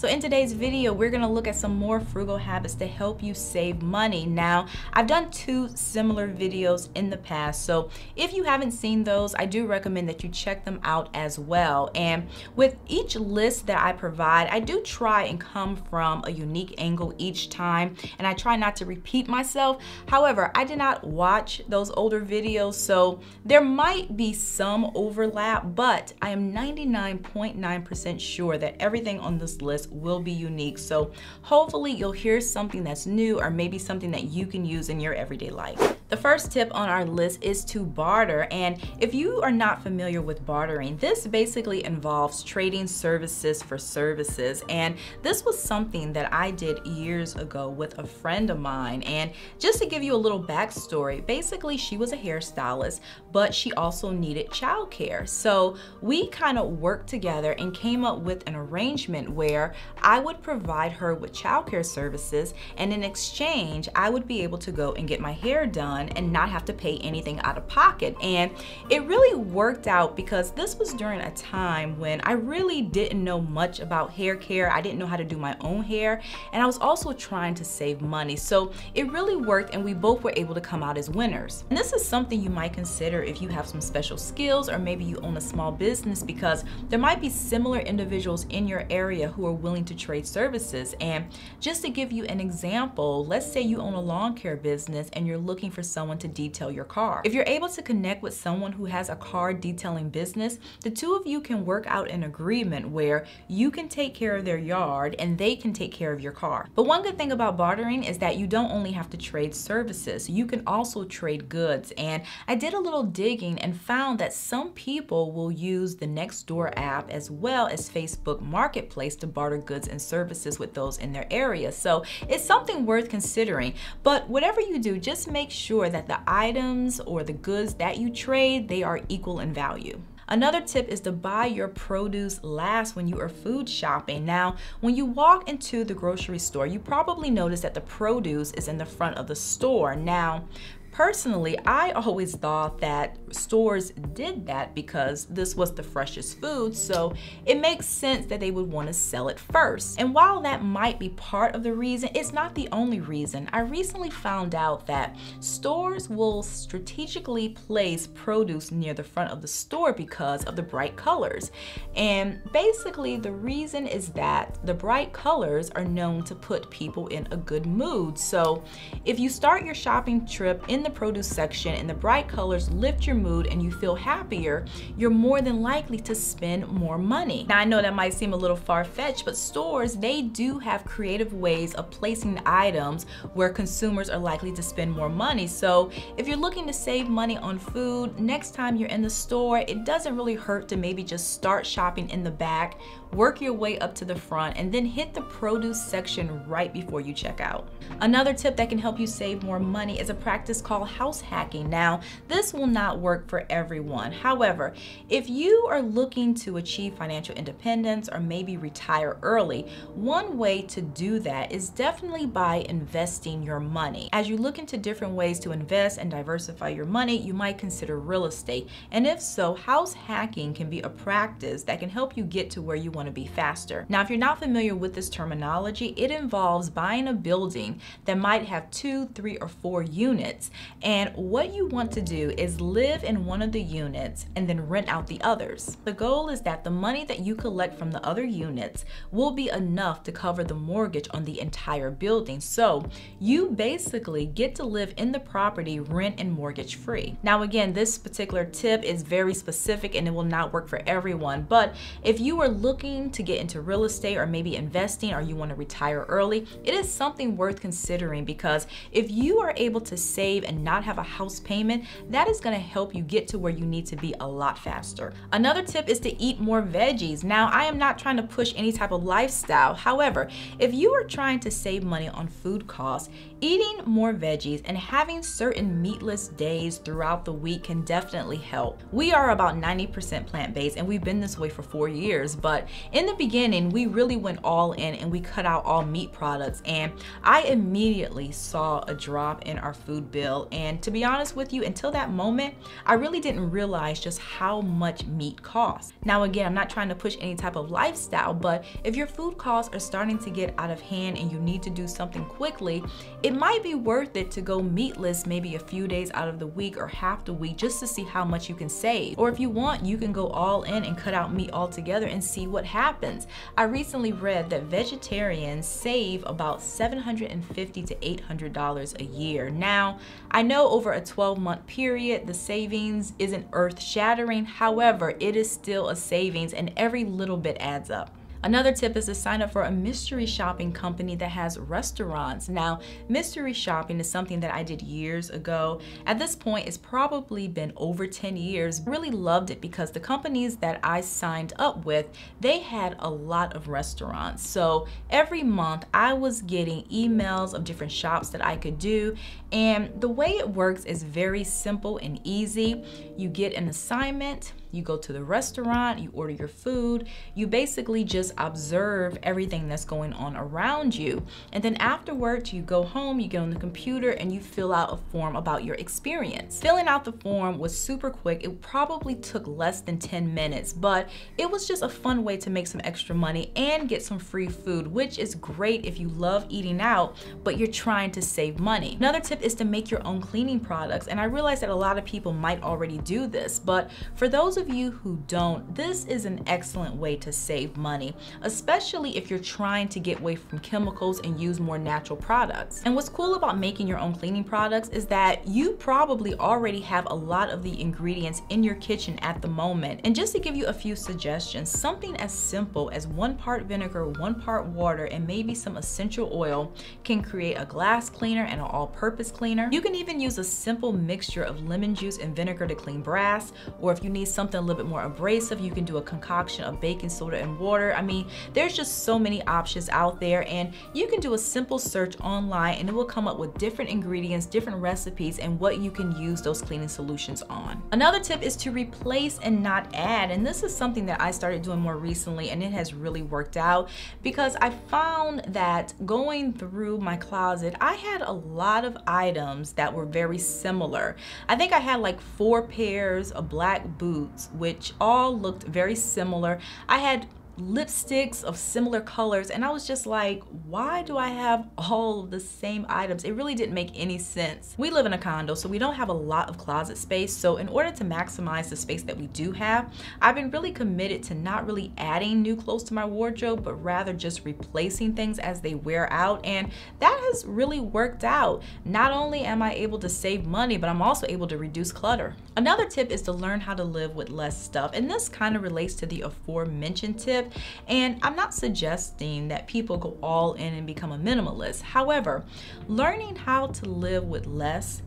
So in today's video, we're gonna look at some more frugal habits to help you save money. Now, I've done 2 similar videos in the past, so if you haven't seen those, I do recommend that you check them out as well. And with each list that I provide, I do try and come from a unique angle each time, and I try not to repeat myself. However, I did not watch those older videos, so there might be some overlap, but I am 99.9% sure that everything on this list will be unique. So hopefully you'll hear something that's new, or maybe something that you can use in your everyday life. The first tip on our list is to barter, and if you are not familiar with bartering, this basically involves trading services for services. And this was something that I did years ago with a friend of mine. And just to give you a little backstory, basically she was a hairstylist, but she also needed childcare. So we kind of worked together and came up with an arrangement where I would provide her with childcare services, and in exchange, I would be able to go and get my hair done and not have to pay anything out of pocket. And it really worked out because this was during a time when I really didn't know much about hair care. I didn't know how to do my own hair, and I was also trying to save money. So it really worked, and we both were able to come out as winners. And this is something you might consider if you have some special skills, or maybe you own a small business, because there might be similar individuals in your area who are willing to trade services. And just to give you an example, let's say you own a lawn care business and you're looking for someone to detail your car. If you're able to connect with someone who has a car detailing business, the two of you can work out an agreement where you can take care of their yard and they can take care of your car. But one good thing about bartering is that you don't only have to trade services, you can also trade goods. And I did a little digging and found that some people will use the Nextdoor app as well as Facebook Marketplace to barter goods and services with those in their area. So it's something worth considering. But whatever you do, just make sure that the items or the goods that you trade, they are equal in value. Another tip is to buy your produce last when you are food shopping. Now, when you walk into the grocery store, you probably notice that the produce is in the front of the store. Now, personally, I always thought that stores did that because this was the freshest food, so it makes sense that they would want to sell it first. And while that might be part of the reason, it's not the only reason. I recently found out that stores will strategically place produce near the front of the store because of the bright colors. And basically the reason is that the bright colors are known to put people in a good mood. So if you start your shopping trip in the produce section and the bright colors lift your mood and you feel happier, you're more than likely to spend more money. Now, I know that might seem a little far-fetched, but stores, they do have creative ways of placing items where consumers are likely to spend more money. So if you're looking to save money on food, next time you're in the store, it doesn't really hurt to maybe just start shopping in the back, work your way up to the front, and then hit the produce section right before you check out. Another tip that can help you save more money is a practice called house hacking. Now, this will not work for everyone. However, if you are looking to achieve financial independence or maybe retire early, one way to do that is definitely by investing your money. As you look into different ways to invest and diversify your money, you might consider real estate. And if so, house hacking can be a practice that can help you get to where you want to be faster. Now, if you're not familiar with this terminology, it involves buying a building that might have 2, 3, or 4 units. And what you want to do is live in one of the units and then rent out the others. The goal is that the money that you collect from the other units will be enough to cover the mortgage on the entire building. So you basically get to live in the property rent and mortgage free. Now, again, this particular tip is very specific and it will not work for everyone. But if you are looking to get into real estate or maybe investing, or you want to retire early, it is something worth considering, because if you are able to save and not have a house payment, that is going to help you get to where you need to be a lot faster. Another tip is to eat more veggies. Now, I am not trying to push any type of lifestyle. However, if you are trying to save money on food costs, eating more veggies and having certain meatless days throughout the week can definitely help. We are about 90% plant-based, and we've been this way for 4 years, but in the beginning, we really went all in and we cut out all meat products, and I immediately saw a drop in our food bill. meal. And to be honest with you, until that moment, I really didn't realize just how much meat costs. Now again, I'm not trying to push any type of lifestyle, but if your food costs are starting to get out of hand and you need to do something quickly, it might be worth it to go meatless maybe a few days out of the week or half the week just to see how much you can save. Or if you want, you can go all in and cut out meat altogether and see what happens. I recently read that vegetarians save about $750 to $800 a year. Now, I know over a 12-month period, the savings isn't earth-shattering. However, it is still a savings and every little bit adds up. Another tip is to sign up for a mystery shopping company that has restaurants. Now, mystery shopping is something that I did years ago. At this point, it's probably been over 10 years. I really loved it because the companies that I signed up with, they had a lot of restaurants. So every month I was getting emails of different shops that I could do. And the way it works is very simple and easy. You get an assignment, you go to the restaurant, you order your food, you basically just observe everything that's going on around you. And then afterwards, you go home, you get on the computer, and you fill out a form about your experience. Filling out the form was super quick. It probably took less than 10 minutes, but it was just a fun way to make some extra money and get some free food, which is great if you love eating out, but you're trying to save money. Another tip is to make your own cleaning products. And I realize that a lot of people might already do this, but for those of you who don't, this is an excellent way to save money, especially if you're trying to get away from chemicals and use more natural products. And what's cool about making your own cleaning products is that you probably already have a lot of the ingredients in your kitchen at the moment. And just to give you a few suggestions, something as simple as 1 part vinegar, 1 part water, and maybe some essential oil can create a glass cleaner and an all-purpose cleaner. You can even use a simple mixture of lemon juice and vinegar to clean brass, or if you need something a little bit more abrasive, you can do a concoction of baking soda and water. I mean, there's just so many options out there, and you can do a simple search online and it will come up with different ingredients, different recipes, and what you can use those cleaning solutions on. Another tip is to replace and not add, and this is something that I started doing more recently, and it has really worked out because I found that going through my closet, I had a lot of items that were very similar. I think I had like 4 pairs of black boots, which all looked very similar. I had lipsticks of similar colors, and I was just like, why do I have all of the same items? It really didn't make any sense. We live in a condo, so we don't have a lot of closet space. So in order to maximize the space that we do have, I've been really committed to not really adding new clothes to my wardrobe, but rather just replacing things as they wear out. And that has really worked out. Not only am I able to save money, but I'm also able to reduce clutter. Another tip is to learn how to live with less stuff. And this kind of relates to the aforementioned tip. And I'm not suggesting that people go all in and become a minimalist. However, learning how to live with less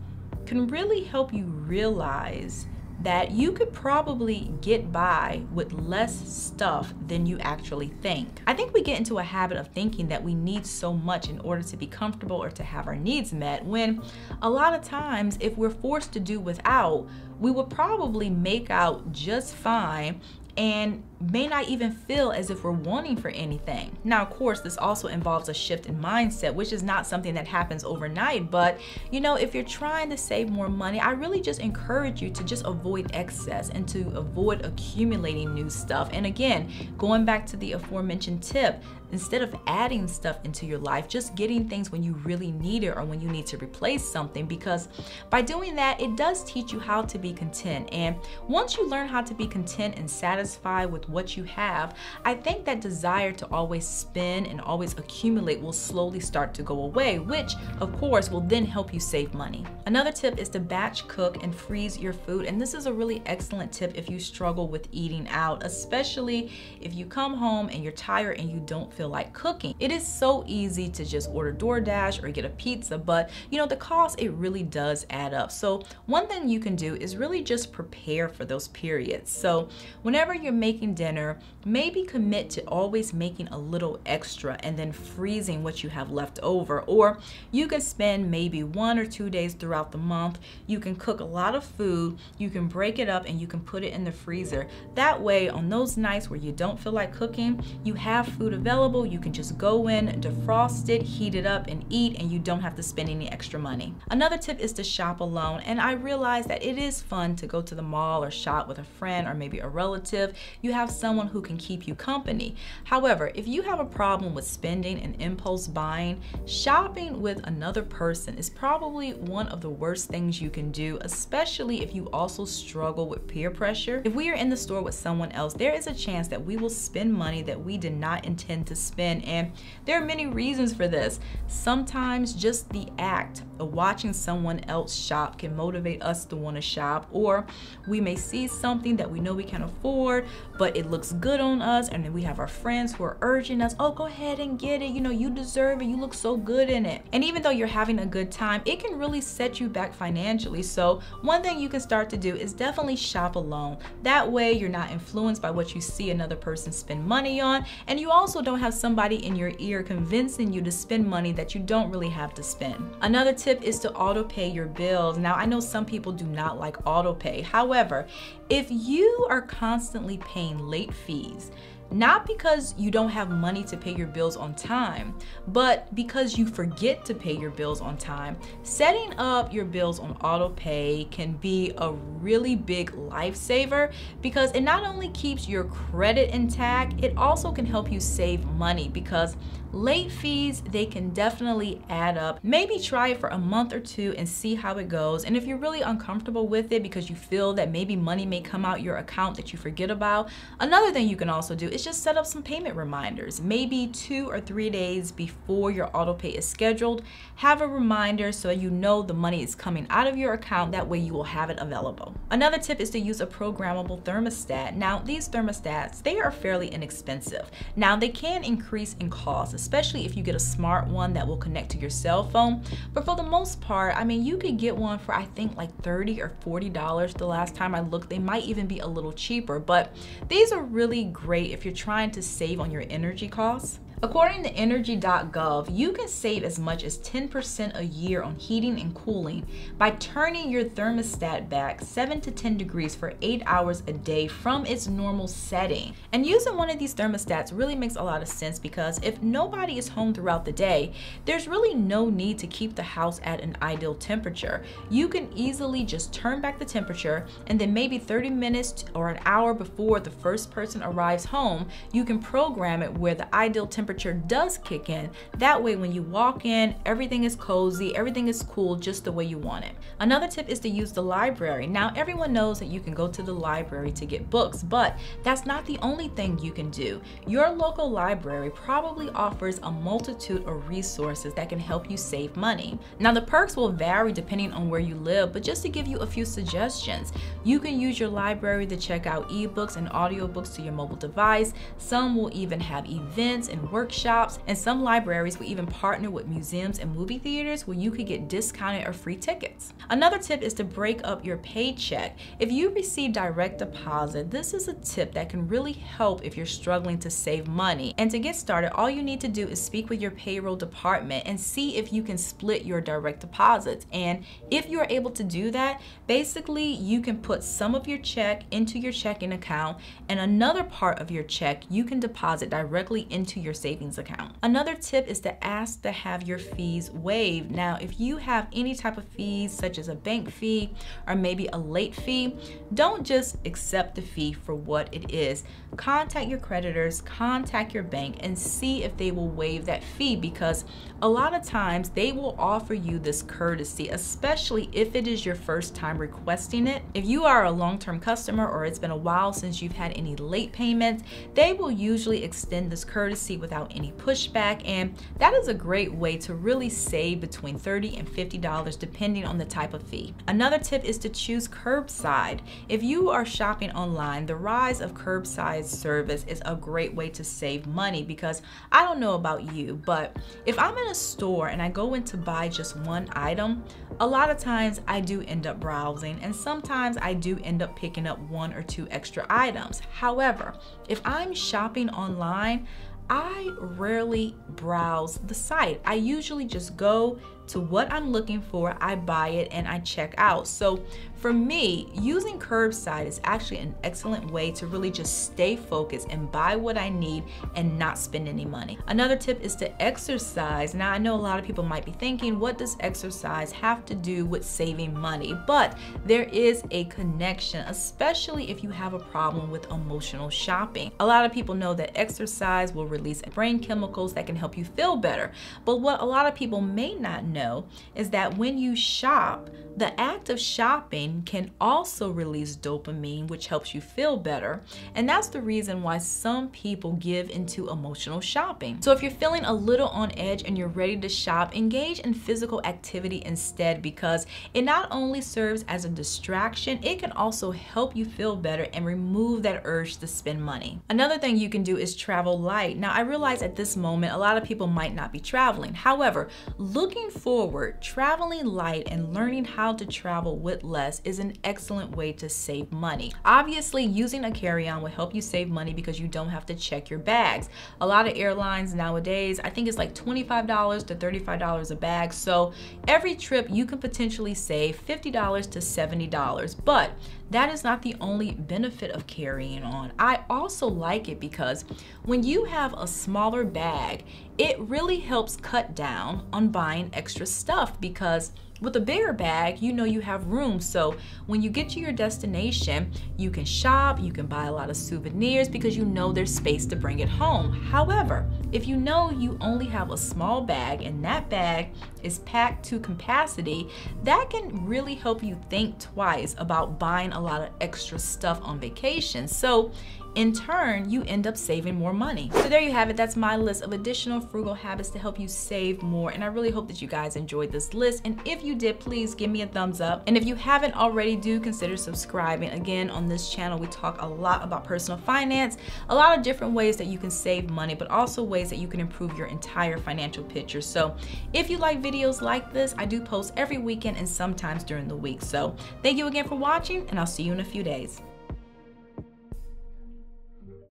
can really help you realize that you could probably get by with less stuff than you actually think. I think we get into a habit of thinking that we need so much in order to be comfortable or to have our needs met, when a lot of times if we're forced to do without, we would probably make out just fine and may not even feel as if we're wanting for anything. Now, of course, this also involves a shift in mindset, which is not something that happens overnight. But, you know, if you're trying to save more money, I really just encourage you to just avoid excess and to avoid accumulating new stuff. And again, going back to the aforementioned tip, instead of adding stuff into your life, just getting things when you really need it or when you need to replace something, because by doing that, it does teach you how to be content. And once you learn how to be content and satisfied with what you have, I think that desire to always spend and always accumulate will slowly start to go away, which of course will then help you save money. Another tip is to batch cook and freeze your food. And this is a really excellent tip if you struggle with eating out, especially if you come home and you're tired and you don't feel like cooking. It is so easy to just order DoorDash or get a pizza, but you know, the cost, it really does add up. So one thing you can do is really just prepare for those periods. So whenever you're making dinner, maybe commit to always making a little extra and then freezing what you have left over. Or you can spend maybe 1 or 2 days throughout the month. You can cook a lot of food, you can break it up and you can put it in the freezer. That way, on those nights where you don't feel like cooking, you have food available available. You can just go in, defrost it, heat it up, and eat, and you don't have to spend any extra money. Another tip is to shop alone, and I realize that it is fun to go to the mall or shop with a friend or maybe a relative. You have someone who can keep you company. However, if you have a problem with spending and impulse buying, shopping with another person is probably one of the worst things you can do, especially if you also struggle with peer pressure. If we are in the store with someone else, there is a chance that we will spend money that we did not intend to spend, and there are many reasons for this. Sometimes just the act of watching someone else shop can motivate us to want to shop, or we may see something that we know we can afford, but it looks good on us, and then we have our friends who are urging us, oh, go ahead and get it, you know, you deserve it, you look so good in it. And even though you're having a good time, it can really set you back financially. So one thing you can start to do is definitely shop alone. That way you're not influenced by what you see another person spend money on, and you also don't have somebody in your ear convincing you to spend money that you don't really have to spend. Another tip is to auto pay your bills. Now, I know some people do not like auto pay. However, if you are constantly paying late fees, not because you don't have money to pay your bills on time, but because you forget to pay your bills on time, setting up your bills on auto pay can be a really big lifesaver, because it not only keeps your credit intact, it also can help you save money, because late fees, they can definitely add up. Maybe try it for a month or two and see how it goes. And if you're really uncomfortable with it because you feel that maybe money may come out your account that you forget about, another thing you can also do is just set up some payment reminders. Maybe 2 or 3 days before your auto pay is scheduled, have a reminder so you know the money is coming out of your account. That way you will have it available. Another tip is to use a programmable thermostat. Now, these thermostats, they are fairly inexpensive. Now, they can increase in cost, especially if you get a smart one that will connect to your cell phone. But for the most part, I mean, you could get one for I think like $30 or $40 the last time I looked. They might even be a little cheaper, but these are really great if you're trying to save on your energy costs. According to energy.gov, you can save as much as 10% a year on heating and cooling by turning your thermostat back 7 to 10 degrees for 8 hours a day from its normal setting. And using one of these thermostats really makes a lot of sense, because if nobody is home throughout the day, there's really no need to keep the house at an ideal temperature. You can easily just turn back the temperature, and then maybe 30 minutes or an hour before the first person arrives home, you can program it where the ideal temperature does kick in. That way when you walk in, everything is cozy, everything is cool just the way you want it. Another tip is to use the library. Now, everyone knows that you can go to the library to get books, but that's not the only thing you can do. Your local library probably offers a multitude of resources that can help you save money. Now, the perks will vary depending on where you live, but just to give you a few suggestions, you can use your library to check out ebooks and audiobooks to your mobile device. Some will even have events and workshops, and some libraries will even partner with museums and movie theaters where you could get discounted or free tickets. Another tip is to break up your paycheck. If you receive direct deposit, this is a tip that can really help if you're struggling to save money. And to get started, all you need to do is speak with your payroll department and see if you can split your direct deposits. And if you're able to do that, basically you can put some of your check into your checking account, and another part of your check you can deposit directly into your savings account. Another tip is to ask to have your fees waived. Now, if you have any type of fees such as a bank fee or maybe a late fee, don't just accept the fee for what it is. Contact your creditors, contact your bank, and see if they will waive that fee, because a lot of times they will offer you this courtesy, especially if it is your first time requesting it. If you are a long-term customer or it's been a while since you've had any late payments, they will usually extend this courtesy without any pushback, and that is a great way to really save between $30 and $50 depending on the type of fee. Another tip is to choose curbside. If you are shopping online, the rise of curbside service is a great way to save money, because I don't know about you, but if I'm in a store and I go in to buy just one item, a lot of times I do end up browsing, and sometimes I do end up picking up 1 or 2 extra items. However, if I'm shopping online, I rarely browse the site. I usually just go, to what I'm looking for, I buy it and I check out. So for me, using Curbside is actually an excellent way to really just stay focused and buy what I need and not spend any money. Another tip is to exercise. Now, I know a lot of people might be thinking, what does exercise have to do with saving money? But there is a connection, especially if you have a problem with emotional shopping. A lot of people know that exercise will release brain chemicals that can help you feel better. But what a lot of people may not know is that when you shop, the act of shopping can also release dopamine, which helps you feel better. And that's the reason why some people give into emotional shopping. So if you're feeling a little on edge and you're ready to shop, engage in physical activity instead, because it not only serves as a distraction, it can also help you feel better and remove that urge to spend money. Another thing you can do is travel light. Now, I realize at this moment, a lot of people might not be traveling. However, looking forward, traveling light and learning how to travel with less is an excellent way to save money. Obviously, using a carry-on will help you save money because you don't have to check your bags. A lot of airlines nowadays, I think it's like $25 to $35 a bag. So every trip you can potentially save $50 to $70. But that is not the only benefit of carrying on. I also like it because when you have a smaller bag, it really helps cut down on buying extra stuff, because with a bigger bag, you know you have room. So when you get to your destination, you can shop, you can buy a lot of souvenirs because you know there's space to bring it home. However, if you know you only have a small bag and that bag is packed to capacity, that can really help you think twice about buying a lot of extra stuff on vacation. So in turn, you end up saving more money. So there you have it. That's my list of additional frugal habits to help you save more. And I really hope that you guys enjoyed this list. And if you did, please give me a thumbs up. And if you haven't already, do consider subscribing. Again, on this channel, we talk a lot about personal finance, a lot of different ways that you can save money, but also ways that you can improve your entire financial picture. So if you like videos like this, I do post every weekend and sometimes during the week. So thank you again for watching, and I'll see you in a few days.